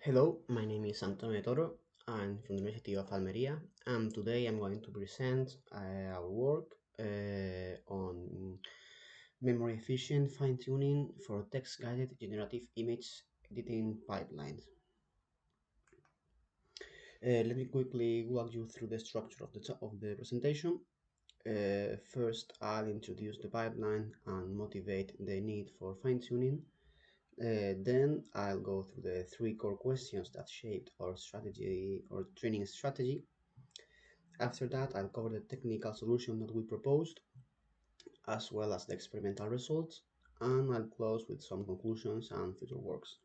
Hello, my name is Toro. I'm from the University of Almeria, and today I'm going to present our work on memory efficient fine tuning for text guided generative image editing pipelines. Let me quickly walk you through the structure of the presentation. First, I'll introduce the pipeline and motivate the need for fine tuning. Then I'll go through the three core questions that shaped our strategy or training strategy. After that, I'll cover the technical solution that we proposed, as well as the experimental results, and I'll close with some conclusions and future works.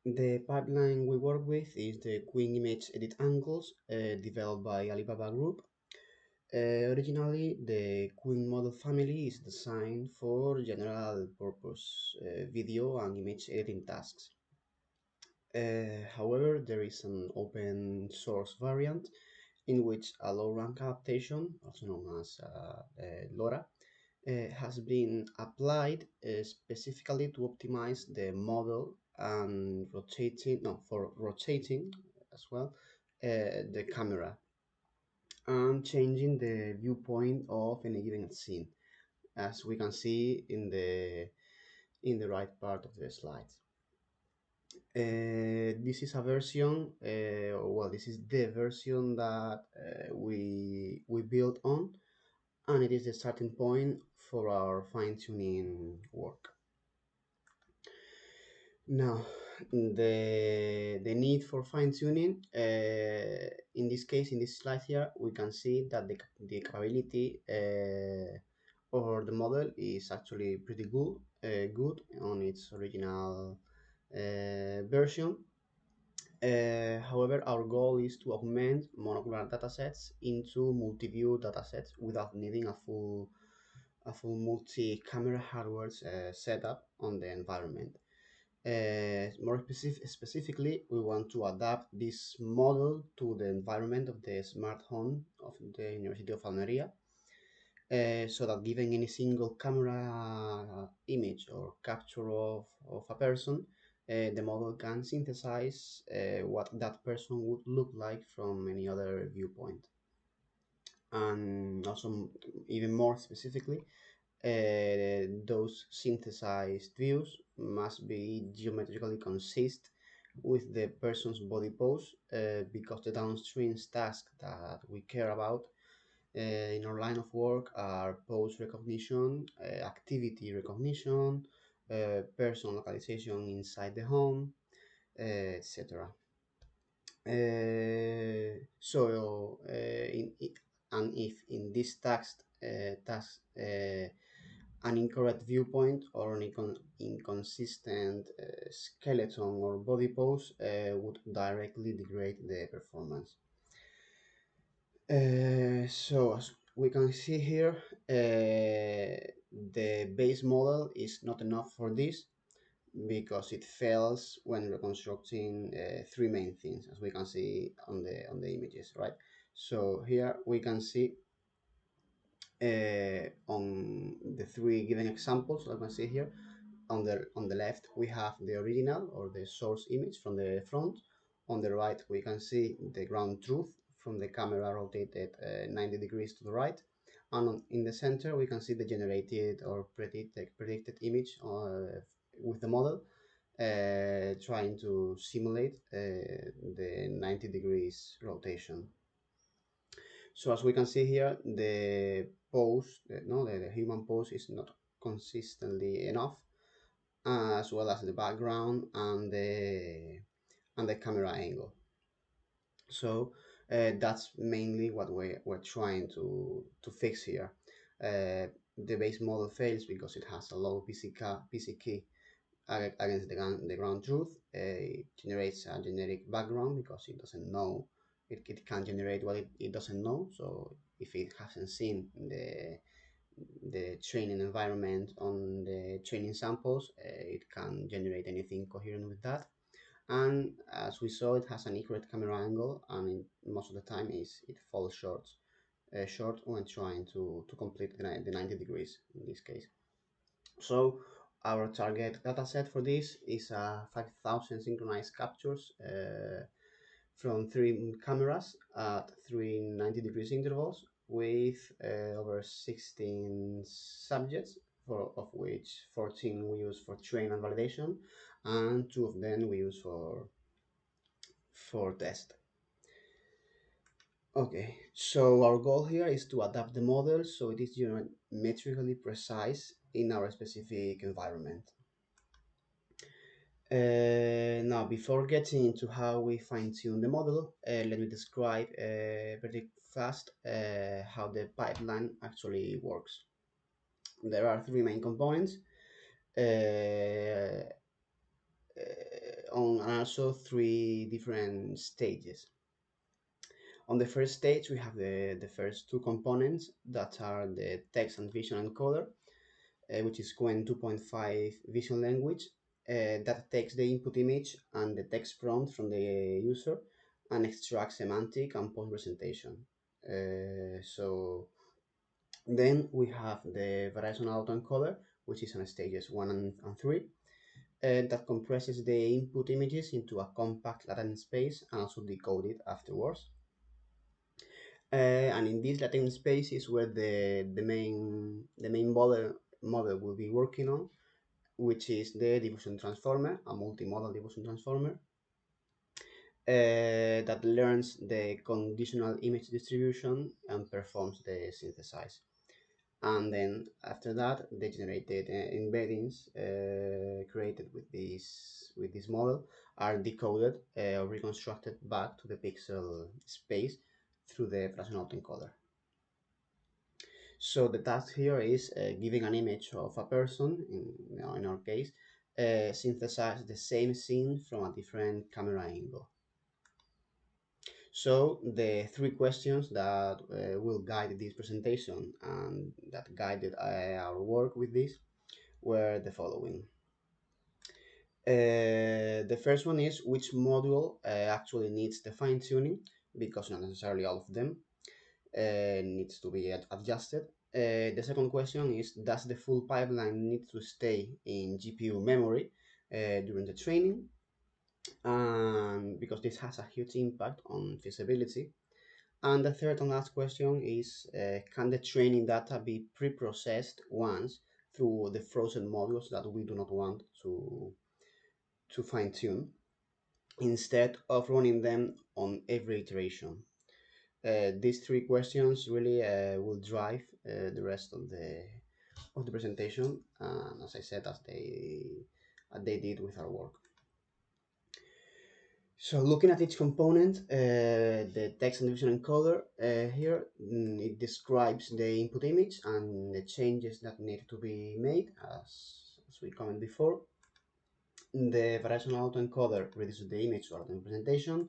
The pipeline we work with is the Queen Image Edit Angles developed by Alibaba Group. Originally, the Queen model family is designed for general purpose video and image editing tasks. However, there is an open source variant in which a low rank adaptation, also known as LoRa, has been applied specifically to optimize the model and for rotating as well the camera and changing the viewpoint of any given scene, as we can see in the right part of the slide. This is a version, this is the version that we built on, and it is the starting point for our fine-tuning work. Now, the need for fine-tuning, in this case, in this slide here, we can see that the capability or the model is actually pretty good on its original version. However, our goal is to augment monocular datasets into multi-view datasets without needing a full multi-camera hardware setup on the environment. Specifically, we want to adapt this model to the environment of the smart home of the University of Almeria, so that given any single camera image or capture of a person, the model can synthesize what that person would look like from any other viewpoint. And also, even more specifically, those synthesized views must be geometrically consist with the person's body pose, because the downstream tasks that we care about in our line of work are pose recognition, activity recognition, person localization inside the home, etc. And if in this task an incorrect viewpoint or an inconsistent skeleton or body pose would directly degrade the performance. So as we can see here, the base model is not enough for this because it fails when reconstructing three main things, as we can see on the images, right? So here we can see on the three given examples, I can see here on the left we have the original or the source image from the front. On the right we can see the ground truth from the camera rotated 90 degrees to the right, and in the center we can see the generated or predicted image with the model trying to simulate the 90 degrees rotation. So as we can see here, the pose, the human pose is not consistently enough, as well as the background and the camera angle. So that's mainly what we're trying to fix here. The base model fails because it has a low PC key against the ground truth. It generates a generic background because it doesn't know, it can generate what it doesn't know. So if it hasn't seen the training environment on the training samples, it can generate anything coherent with that. And as we saw, it has an accurate camera angle, and most of the time it falls short when trying to complete the 90 degrees in this case. So Our target dataset for this is 5,000 synchronized captures from three cameras at three 90 degrees intervals with over 16 subjects, of which 14 we use for train and validation, and two of them we use for test. Okay, so our goal here is to adapt the model so it is geometrically precise in our specific environment. Now, before getting into how we fine-tune the model, let me describe pretty fast how the pipeline actually works. There are three main components, and also three different stages. On the first stage, we have the first two components that are the text and vision encoder, which is Qwen 2.5 vision language, that takes the input image and the text prompt from the user and extracts semantic and post presentation. So then we have the variational autoencoder, which is on stages 1 and 3, that compresses the input images into a compact latent space and also decode it afterwards. And in this latent space is where the main model will be working on, which is the diffusion transformer, a multimodal diffusion transformer that learns the conditional image distribution and performs the synthesize. And then after that, the generated embeddings created with this model are decoded or reconstructed back to the pixel space through the operational autoencoder. So the task here is giving an image of a person, in our case, synthesize the same scene from a different camera angle. So the three questions that will guide this presentation and that guided our work with this were the following. The first one is which module actually needs the fine-tuning, because not necessarily all of them needs to be adjusted. The second question is, does the full pipeline need to stay in GPU memory during the training? Because this has a huge impact on feasibility. And the third and last question is, can the training data be pre-processed once through the frozen modules that we do not want to fine-tune, instead of running them on every iteration? These three questions really will drive the rest of the presentation, and as I said, as they did with our work. So looking at each component, the text and vision encoder here, it describes the input image and the changes that need to be made, as we commented before. The variational autoencoder reduces the image to a representation,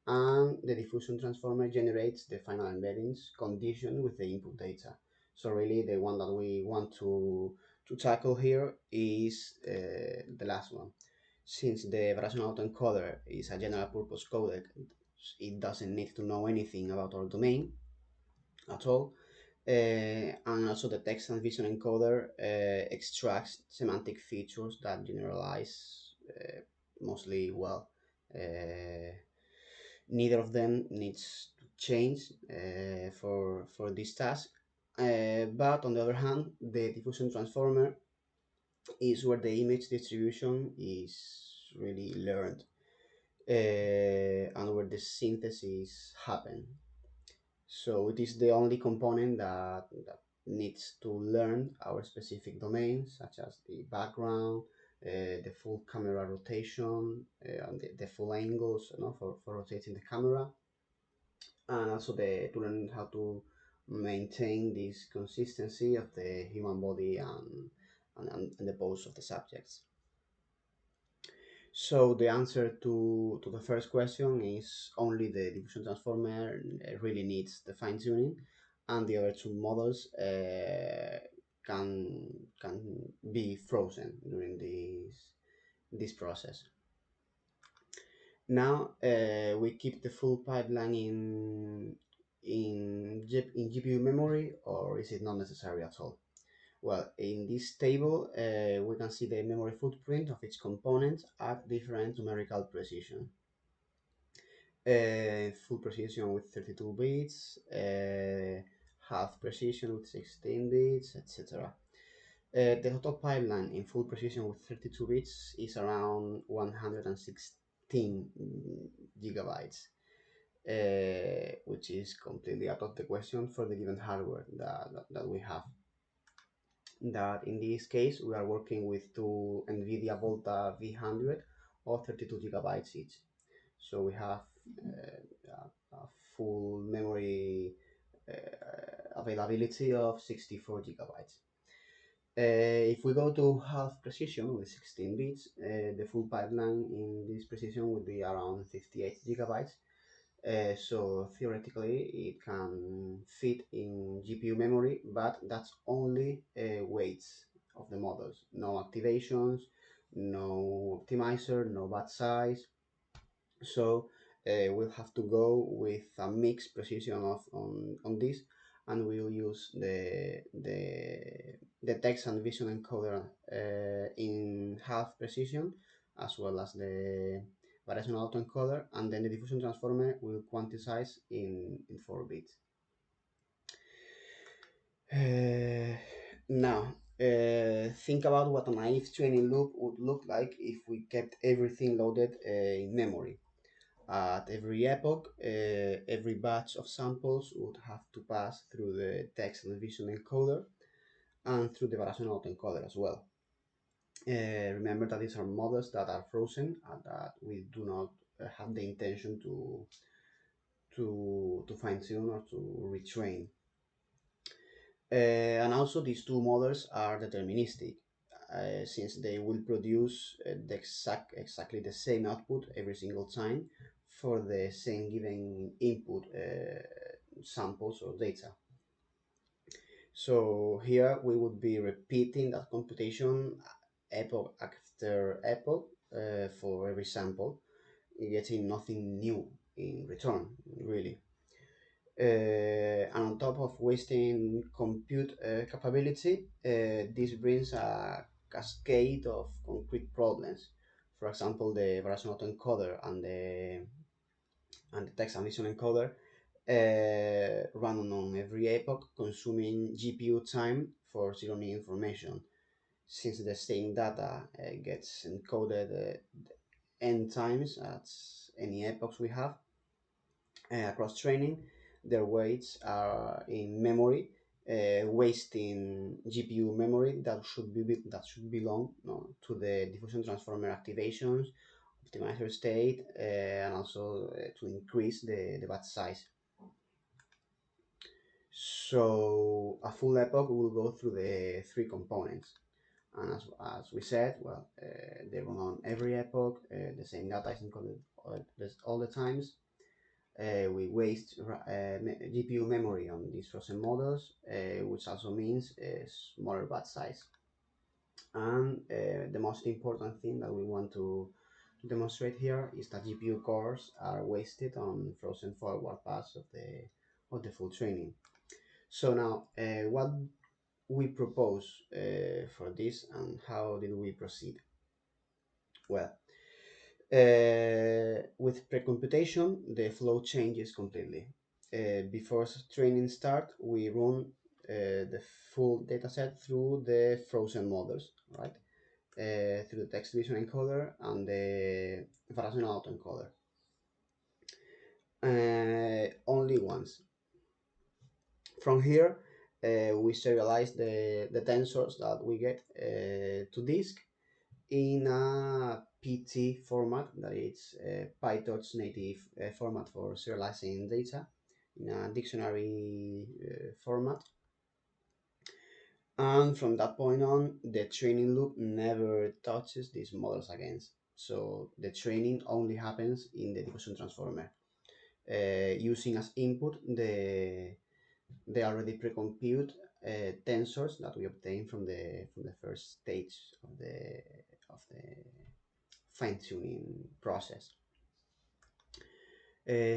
and the diffusion transformer generates the final embeddings conditioned with the input data. So really the one that we want to tackle here is the last one. Since the variational autoencoder is a general purpose codec, it doesn't need to know anything about our domain at all. And also the text and vision encoder extracts semantic features that generalize mostly well. Neither of them needs to change for this task. But on the other hand, the diffusion transformer is where the image distribution is really learned and where the synthesis happen. So it is the only component that needs to learn our specific domains, such as the background, the full camera rotation, and the full angles, for rotating the camera, and also to learn how to maintain this consistency of the human body and the pose of the subjects. So the answer to the first question is only the diffusion transformer really needs the fine tuning, and the other two models can be frozen during this process. Now we keep the full pipeline in GPU memory, or is it not necessary at all? Well, in this table, we can see the memory footprint of each component at different numerical precision. Full precision with 32 bits, half precision with 16 bits, etc. The total pipeline in full precision with 32 bits is around 116 gigabytes, which is completely out of the question for the given hardware that we have. That in this case we are working with two NVIDIA Volta V100 or 32 gigabytes each. So we have a full memory availability of 64 gigabytes. If we go to half precision with 16 bits, the full pipeline in this precision would be around 58 gigabytes. So theoretically, it can fit in GPU memory, but that's only weights of the models. No activations, no optimizer, no batch size. So we'll have to go with a mixed precision on this, and we'll use the text and vision encoder in half precision, as well as the variational autoencoder, and then the diffusion transformer will quantize in 4 bits. Now, think about what a naive training loop would look like if we kept everything loaded in memory. At every epoch, every batch of samples would have to pass through the text and vision encoder and through the variational autoencoder as well. Remember that these are models that are frozen and that we do not have the intention to fine tune or to retrain. And also, these two models are deterministic, since they will produce exactly the same output every single time for the same given input samples or data. So here we would be repeating that computation epoch after epoch for every sample, getting nothing new in return, really. And on top of wasting compute capability, this brings a cascade of concrete problems. For example, the variational autoencoder and the text and vision encoder run on every epoch, consuming GPU time for zeroing information. Since the same data gets encoded n times at any epochs we have, across training, their weights are in memory, wasting GPU memory that should belong, no, to the diffusion transformer activations, optimizer state, and also to increase the batch size. So a full epoch will go through the three components. And as we said, well, they run on every epoch, the same data is encoded all the times. We waste GPU memory on these frozen models, which also means a smaller batch size. And the most important thing that we want to demonstrate here is that GPU cores are wasted on frozen forward paths of the full training. So now, what we propose for this and how did we proceed? Well, with precomputation, the flow changes completely. Before training start, we run the full dataset through the frozen models, right? Through the text vision encoder and the variational autoencoder. Only once. From here, we serialize the tensors that we get to disk in a PT format, that is PyTorch native format for serializing data, in a dictionary format. And from that point on, the training loop never touches these models again. So the training only happens in the diffusion transformer, using as input the already pre-compute tensors that we obtain from the first stage of the fine-tuning process.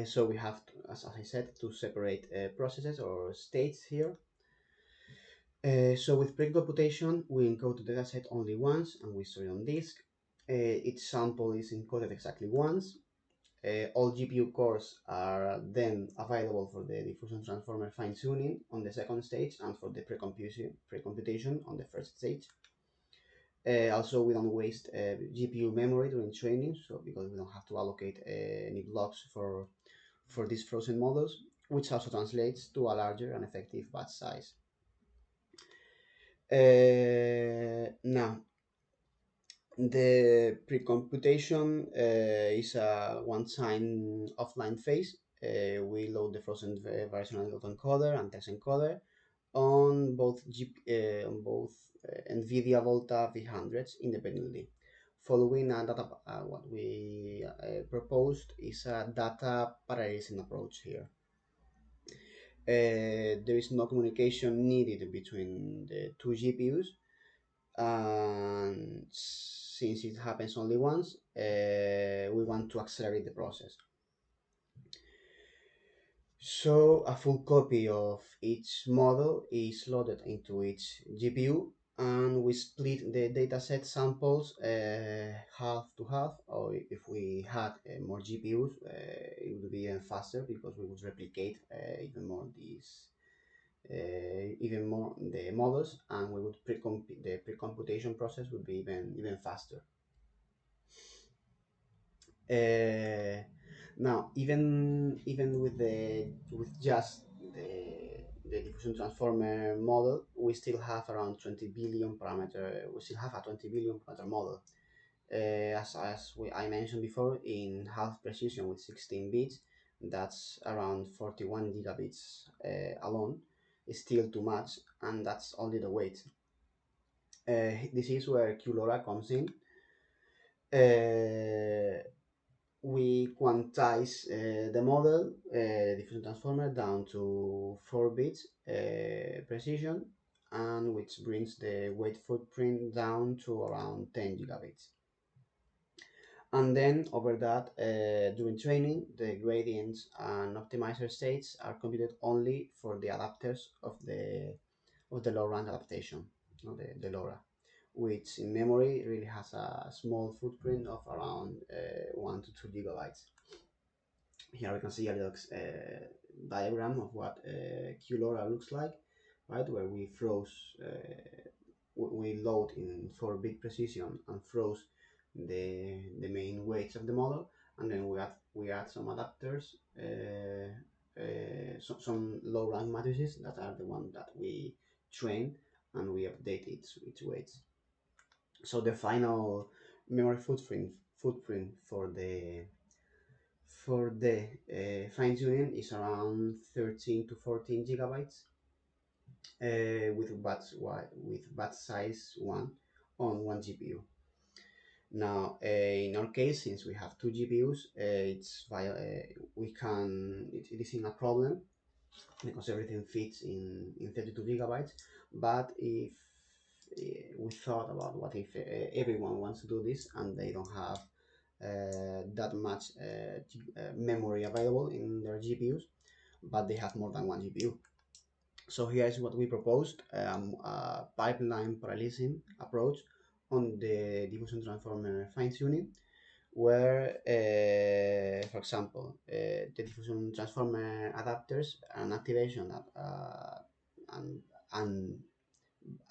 So we have, as I said, two separate processes or states here. So with pre-computation, we encode the dataset only once and we store it on disk. Each sample is encoded exactly once. All GPU cores are then available for the diffusion transformer fine-tuning on the second stage and for the pre-computation on the first stage. Also, we don't waste GPU memory during training, so because we don't have to allocate any blocks for these frozen models, which also translates to a larger and effective batch size. Now, the pre-computation is a one-time offline phase. We load the frozen variational autoencoder and text encoder on both NVIDIA Volta V100s independently. Following a data, what we proposed is a data parallelism approach here. There is no communication needed between the two GPUs, and since it happens only once, we want to accelerate the process. So a full copy of each model is loaded into each GPU, and we split the dataset samples half to half, or if we had more GPUs, it would be even faster because we would replicate even more the models, and we would the pre-computation process would be even faster. Uh, Now, even with just the diffusion transformer model, we still have around 20 billion parameter. We still have a 20 billion parameter model. I mentioned before, in half precision with 16 bits, that's around 41 gigabits alone. Is still too much, and that's only the weight. This is where QLoRa comes in. We quantize the model, diffusion transformer, down to 4 bits precision, and which brings the weight footprint down to around 10 gigabits. And then over that, during training, the gradients and optimizer states are computed only for the adapters of the low rank adaptation, the LoRa, which in memory really has a small footprint of around 1 to 2 gigabytes. Here we can see a little diagram of what QLoRa looks like, right? Where we load in 4-bit precision and froze the main weights of the model, and then we add some adapters, some low rank matrices that are the ones that we train, and we update its weights. So the final memory footprint for the fine tuning is around 13 to 14 gigabytes with batch size 1 on one GPU. Now, in our case, since we have two GPUs, it isn't a problem because everything fits in 32 gigabytes. But if we thought about what if everyone wants to do this and they don't have that much memory available in their GPUs, but they have more than one GPU. So here is what we proposed, a pipeline parallelism approach on the diffusion transformer fine-tuning, where, for example, the diffusion transformer adapters and activation and, and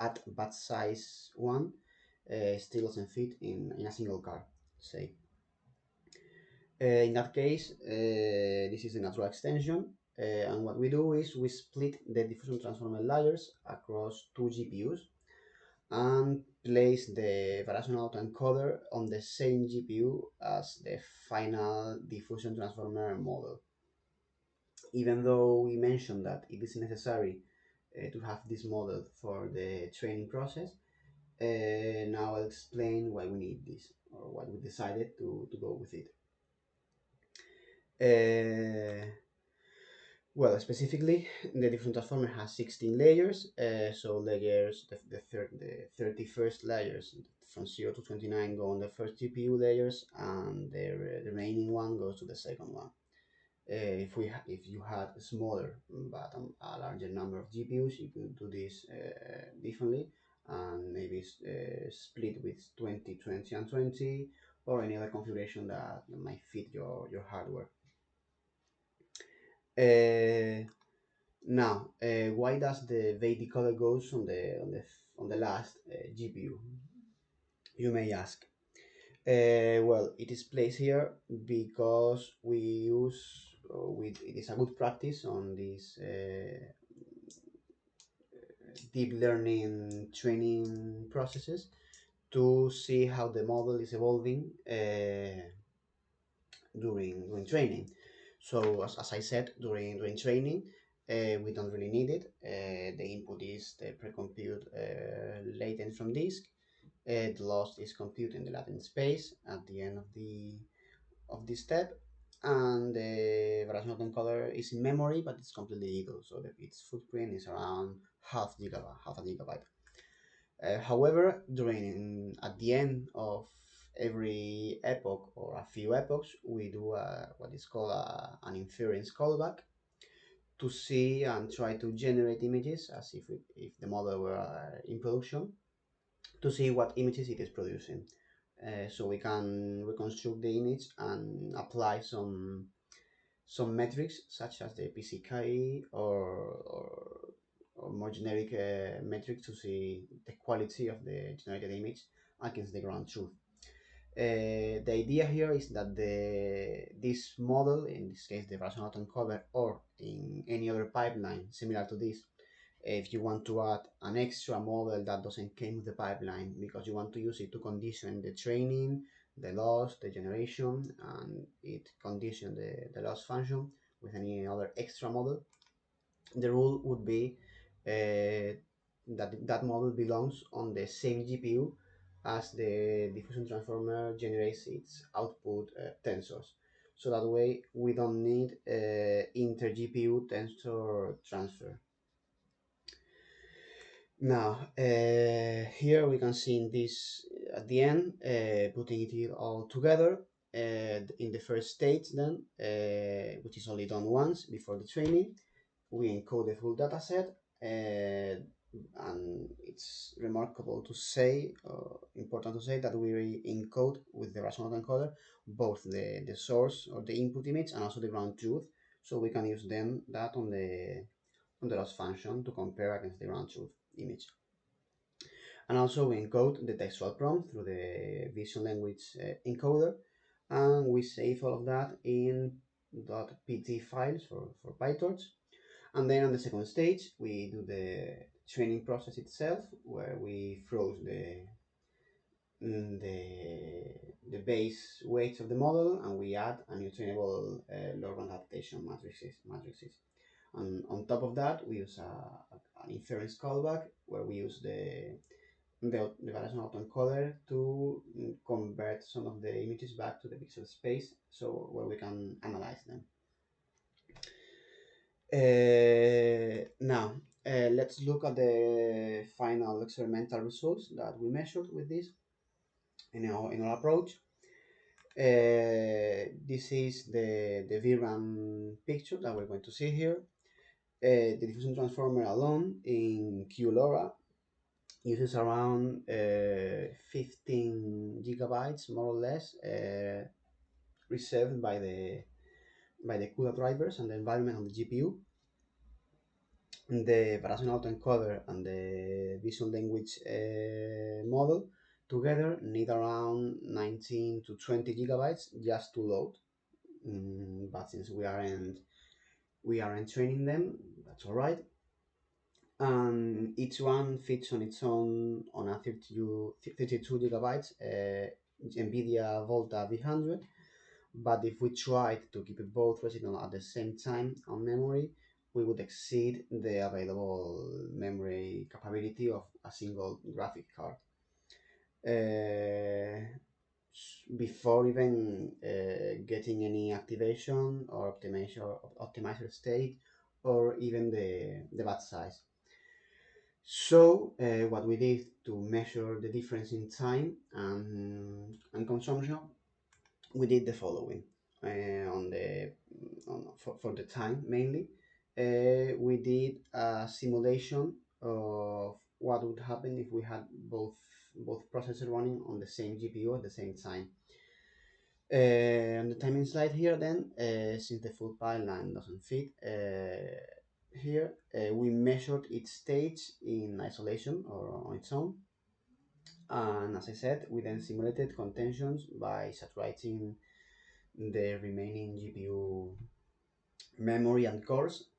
at batch size 1 still doesn't fit in a single car, say. In that case, this is a natural extension, and what we do is we split the diffusion transformer layers across two GPUs and place the variational autoencoder on the same GPU as the final diffusion transformer model. Even though we mentioned that it is necessary to have this model for the training process, now I'll explain why we need this or why we decided to go with it. Well, specifically, the diffusion transformer has 16 layers. So layers, the 31st layers from 0 to 29 go on the first GPU layers, and the remaining one goes to the second one. If you had a smaller but a larger number of GPUs, you could do this differently, and maybe split with 20, 20, and 20, or any other configuration that might fit your hardware. Why does the weight decoder goes on the last GPU? You may ask. Well, it is placed here because we use, it is a good practice on these deep learning training processes to see how the model is evolving during training. So as I said, during training, we don't really need it. The input is the pre-compute latent from disk. The loss is computed in the latent space at the end of this step, and the variation encoder is in memory, but it's completely idle, so its footprint is around half a gigabyte. However, during at the end of every epoch or a few epochs, we do what is called an inference callback to see and try to generate images as if the model were in production, to see what images it is producing. So we can reconstruct the image and apply some metrics such as the PCK or more generic metrics to see the quality of the generated image against the ground truth. The idea here is that this model, in this case the rational autoencoder, or in any other pipeline similar to this, if you want to add an extra model that doesn't came with the pipeline because you want to use it to condition the training, the loss, the generation, and it condition the loss function with any other extra model, the rule would be that that model belongs on the same GPU as the diffusion transformer generates its output tensors. So that way we don't need inter-GPU tensor transfer. Now, here we can see in this at the end, putting it all together in the first stage, then, which is only done once before the training, we encode the full dataset, and it's remarkable to say, important to say, that we encode with the rational encoder both the source or the input image and also the ground truth, so we can use that on the loss function to compare against the ground truth image. And also we encode the textual prompt through the vision language encoder, and we save all of that in .pt files for PyTorch. And then on the second stage, we do the training process itself, where we froze the base weights of the model, and we add a new trainable log adaptation matrices. And on top of that, we use an inference callback, where we use the variation autoencoder to convert some of the images back to the pixel space, so where we can analyze them. Now, let's look at the final experimental results that we measured with this in our approach. This is the VRAM picture that we're going to see here. The diffusion transformer alone in QLoRa uses around 15 gigabytes, more or less, reserved by the CUDA drivers and the environment on the GPU. The variation autoencoder and the vision language model together need around 19 to 20 gigabytes just to load. But since we aren't training them, that's all right. And each one fits on its own on a 32 gigabytes NVIDIA Volta V100. But if we tried to keep it both resident at the same time on memory, we would exceed the available memory capability of a single graphic card. Before even getting any activation or optimizer state, or even the batch size. So what we did to measure the difference in time and consumption, we did the following. on the for the time mainly. We did a simulation of what would happen if we had both processors running on the same GPU at the same time. On the timing slide here, then, since the full pipeline doesn't fit here, we measured each stage in isolation or on its own. And as I said, we then simulated contentions by saturating the remaining GPU memory and cores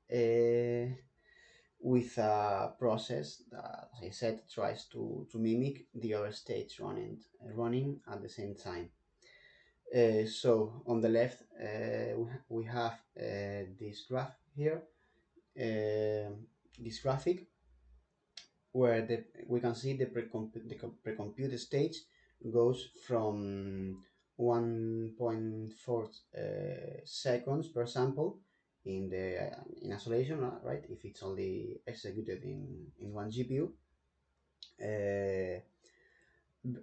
with a process that, as I said, tries to mimic the other stage running at the same time. So on the left, we have this graph here, this graphic where we can see the pre-compute stage goes from 1.4 seconds per sample in isolation, right? If it's only executed in one GPU, uh,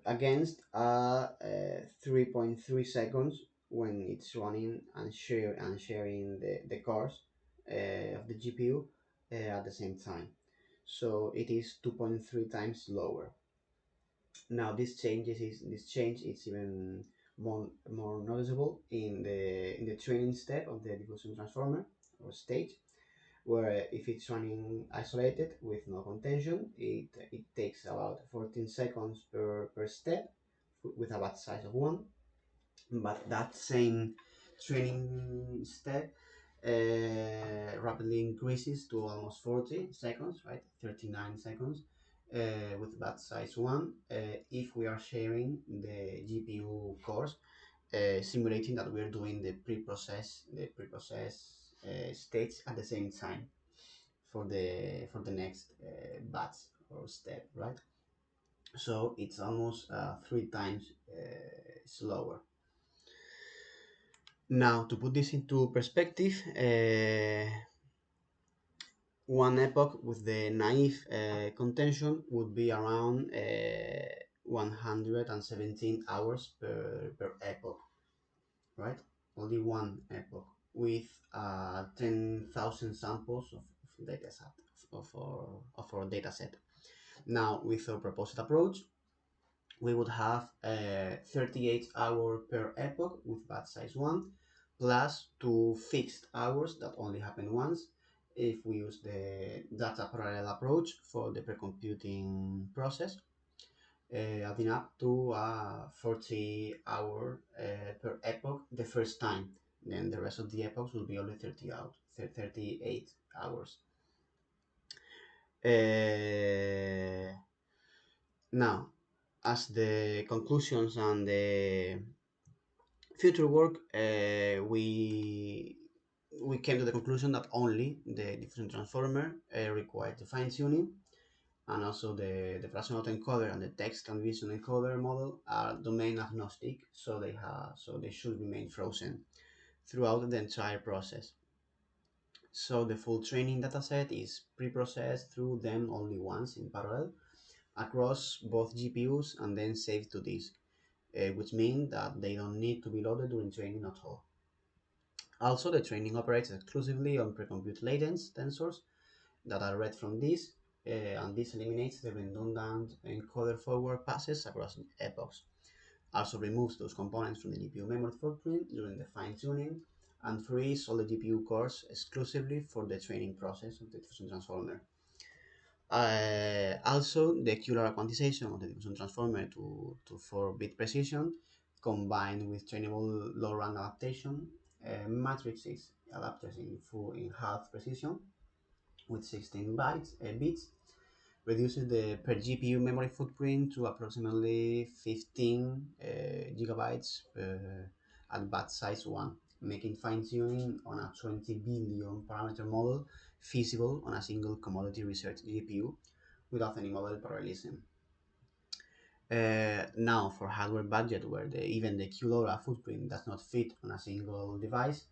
against 3.3 seconds when it's running and sharing the cores of the GPU at the same time. So it is 2.3 times lower. Now this change is even more noticeable in the training step of the diffusion transformer or stage, where if it's running isolated with no contention, it takes about 14 seconds per step with a batch size of 1. But that same training step rapidly increases to almost 40 seconds, right? 39 seconds with batch size 1 if we are sharing the GPU cores, simulating that we're doing the pre-process stage at the same time for the next batch or step, right? So it's almost 3 times slower. Now, to put this into perspective, one epoch with the naive contention would be around 117 hours per epoch, right? Only one epoch with 10,000 samples of data set of our data set. Now, with our proposed approach, we would have 38 hours per epoch with batch size 1 plus 2 fixed hours that only happen once if we use the data parallel approach for the pre-computing process, adding up to 40 hours per epoch the first time. Then the rest of the epochs will be only 38 hours. Now, as the conclusions and the future work, we came to the conclusion that only the diffusion transformer required the fine tuning, and also the fractional autoencoder and the text and vision encoder model are domain agnostic, so they should remain frozen throughout the entire process. So the full training dataset is pre-processed through them only once in parallel across both GPUs and then saved to disk, which means that they don't need to be loaded during training at all. Also, the training operates exclusively on pre-compute latents tensors that are read from this, and this eliminates the redundant encoder forward passes across epochs. Also removes those components from the GPU memory footprint during the fine-tuning, and frees all the GPU cores exclusively for the training process of the diffusion transformer. Also, the QLR quantization of the diffusion transformer to 4-bit precision, combined with trainable low-rank adaptation matrices adapters in half precision with 16 bits, reduces the per GPU memory footprint to approximately 15 gigabytes at batch size 1, making fine-tuning on a 20 billion parameter model feasible on a single commodity research GPU without any model parallelism. Now, for hardware budget where even the QLoRa footprint does not fit on a single device,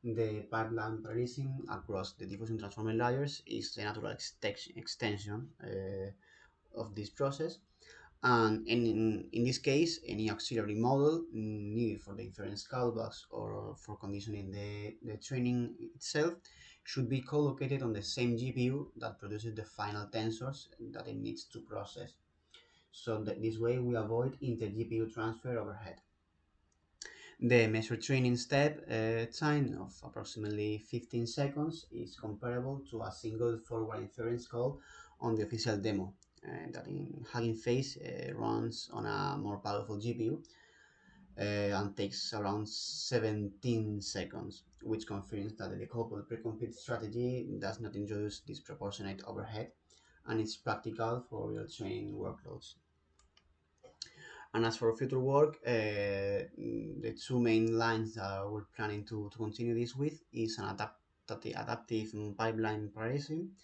the pipeline parallelism across the diffusion transformer layers is the natural extension of this process, And in this case, any auxiliary model needed for the inference callbacks or for conditioning the training itself should be co-located on the same GPU that produces the final tensors that it needs to process. So that this way we avoid inter-GPU transfer overhead. The measured training step time of approximately 15 seconds is comparable to a single forward inference call on the official demo that in Hugging Face runs on a more powerful GPU and takes around 17 seconds, which confirms that the decoupled precompute strategy does not introduce disproportionate overhead and is practical for real training workloads. And as for future work, the two main lines that we're planning to continue this with is an adaptive pipeline parsing,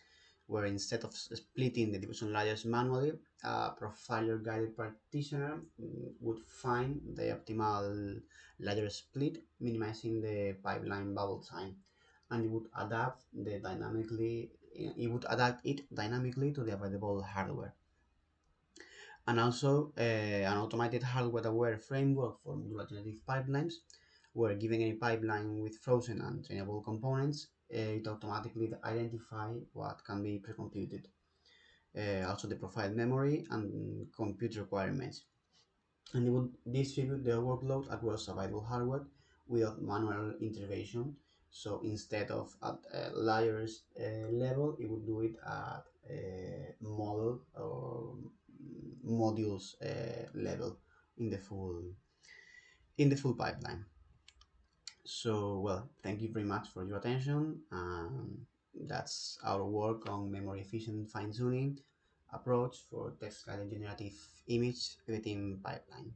where instead of splitting the diffusion layers manually, a profiler guided practitioner would find the optimal layer split, minimizing the pipeline bubble time, and it would adapt it dynamically to the available hardware. And also an automated hardware-aware framework for modular generative pipelines, where given any pipeline with frozen and trainable components, it automatically identify what can be pre-computed. Also the profile memory and compute requirements. And it would distribute the workload across available hardware without manual intervention. So instead of at layers level, it would do it at model or modules level in the full pipeline. So well, thank you very much for your attention. That's our work on memory efficient fine tuning approach for text guided generative image editing pipeline.